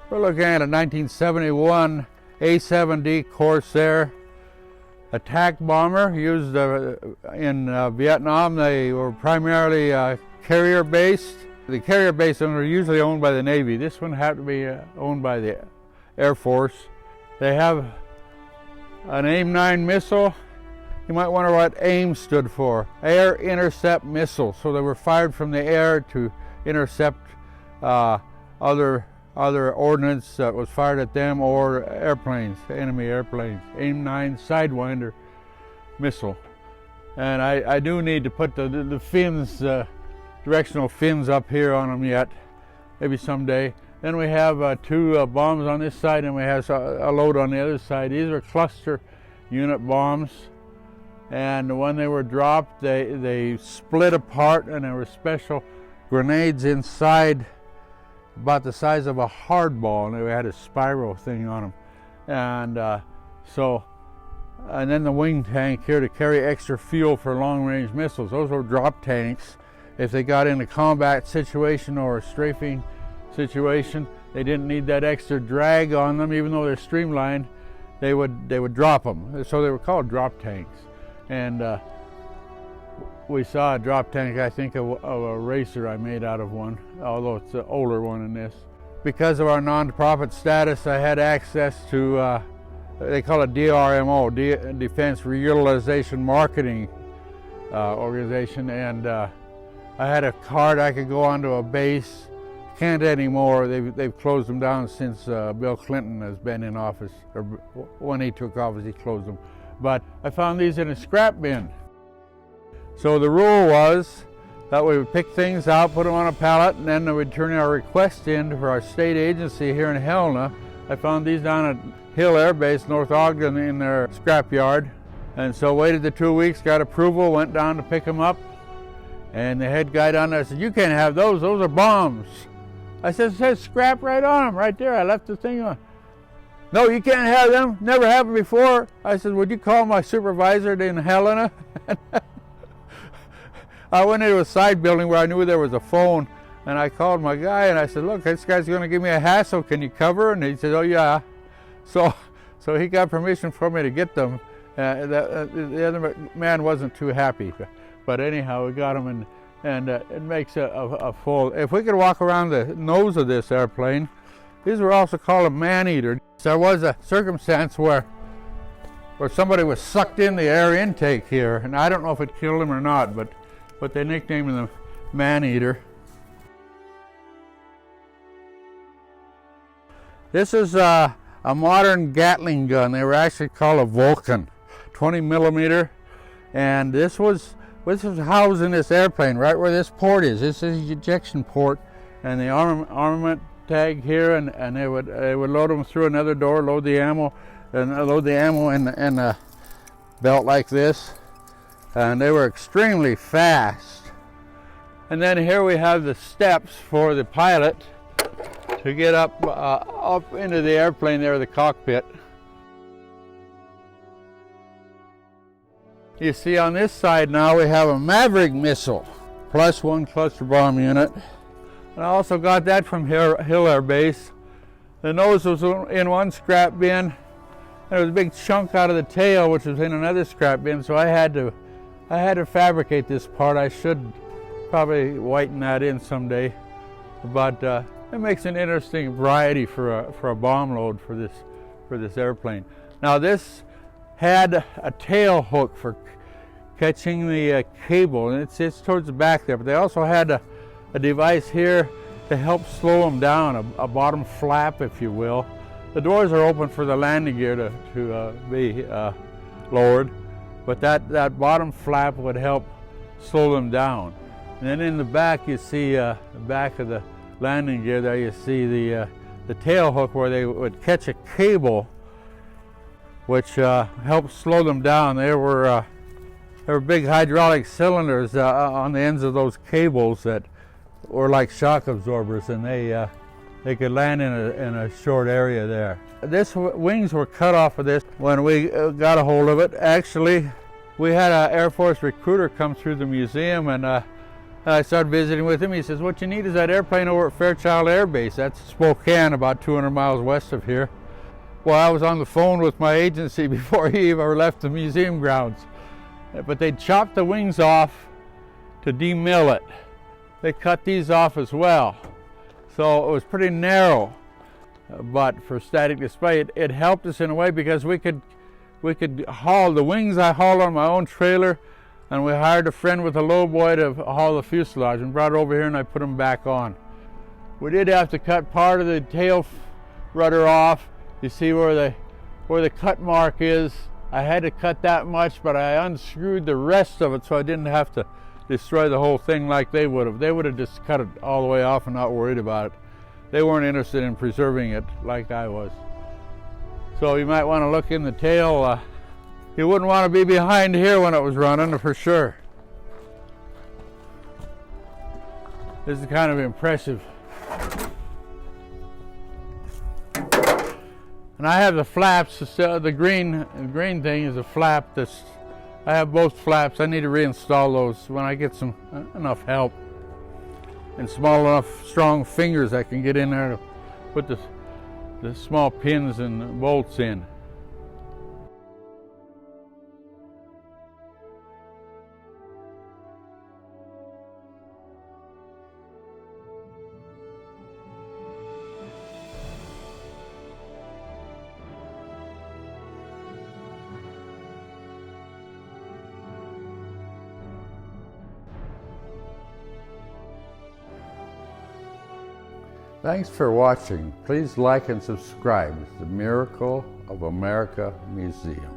We're looking at a 1971 A7D Corsair attack bomber used in Vietnam. They were primarily carrier-based. The carrier-based ones are usually owned by the Navy. This one had to be owned by the Air Force. They have an AIM-9 missile. You might wonder what AIM stood for. Air Intercept Missile. So they were fired from the air to intercept other ordnance that was fired at them or airplanes, enemy airplanes. AIM-9 Sidewinder missile. And I do need to put the fins, directional fins up here on them yet, maybe someday. Then we have two bombs on this side and we have a load on the other side. These are cluster unit bombs. And when they were dropped, they split apart, and there were special grenades inside about the size of a hardball, and they had a spiral thing on them. And and then the wing tank here to carry extra fuel for long-range missiles. Those were drop tanks. If they got in a combat situation or a strafing situation, they didn't need that extra drag on them, even though they're streamlined. They would drop them. So they were called drop tanks. And we saw a drop tank, I think, of a racer I made out of one, although it's an older one than this. Because of our non-profit status, I had access to, they call it DRMO, Defense Reutilization Marketing Organization, and I had a card I could go onto a base. Can't anymore. They've closed them down since Bill Clinton has been in office, or when he took office, he closed them. But I found these in a scrap bin. So the rule was that we would pick things out, put them on a pallet, and then we'd turn our request in for our state agency here in Helena. I found these down at Hill Air Base, North Ogden, in their scrap yard. And so waited the 2 weeks, got approval, went down to pick them up. And the head guy down there said, "You can't have those are bombs." I said, "It says scrap right on them, right there. I left the thing on." "No, you can't have them. Never happened before." I said, "Would you call my supervisor in Helena?" I went into a side building where I knew there was a phone, and I called my guy and I said, "Look, this guy's going to give me a hassle. Can you cover?" And he said, "Oh yeah." So he got permission for me to get them. The other man wasn't too happy, but anyhow, we got them, and it makes a full. If we could walk around the nose of this airplane, these were also called a man-eater. There was a circumstance where somebody was sucked in the air intake here, and I don't know if it killed him or not, but they nicknamed him the man-eater. This is a modern Gatling gun. They were actually called a Vulcan, 20 millimeter, and this was housed in this airplane, right where this port is. This is the ejection port, and the armament tag here, and they would load them through another door, load the ammo in a belt like this, and they were extremely fast. And then here we have the steps for the pilot to get up into the airplane there, the cockpit. You see on this side now we have a Maverick missile, plus one cluster bomb unit. And I also got that from Hill Air Base. The nose was in one scrap bin. There was a big chunk out of the tail, which was in another scrap bin. So I had to fabricate this part. I should probably whiten that in someday, but it makes an interesting variety for a bomb load for this airplane. Now this had a tail hook for catching the cable, and it's towards the back there. But they also had a device here to help slow them down, a bottom flap, if you will. The doors are open for the landing gear to be lowered, but that bottom flap would help slow them down. And then in the back, you see the back of the landing gear there, you see the tail hook where they would catch a cable, which helped slow them down. There were big hydraulic cylinders on the ends of those cables that were like shock absorbers, and they could land in a short area there. Wings were cut off of this when we got a hold of it. Actually, we had an Air Force recruiter come through the museum, and And I started visiting with him. He says, what you need is that airplane over at Fairchild Air Base. That's Spokane, about 200 miles west of here. Well, I was on the phone with my agency before he even left the museum grounds. But they chopped the wings off to demill it. They cut these off as well. So it was pretty narrow. But for static display, it helped us in a way because we could haul the wings. I hauled on my own trailer, and we hired a friend with a lowboy to haul the fuselage and brought it over here, and I put them back on. We did have to cut part of the tail rudder off. You see where the cut mark is. I had to cut that much, but I unscrewed the rest of it so I didn't have to destroy the whole thing like they would have. They would have just cut it all the way off and not worried about it. They weren't interested in preserving it like I was. So you might want to look in the tail. You wouldn't want to be behind here when it was running, for sure. This is kind of impressive. And I have the flaps. The green thing is a flap. I have both flaps. I need to reinstall those when I get enough help and small enough, strong fingers I can get in there to put the small pins and bolts in. Thanks for watching. Please like and subscribe to the Miracle of America Museum.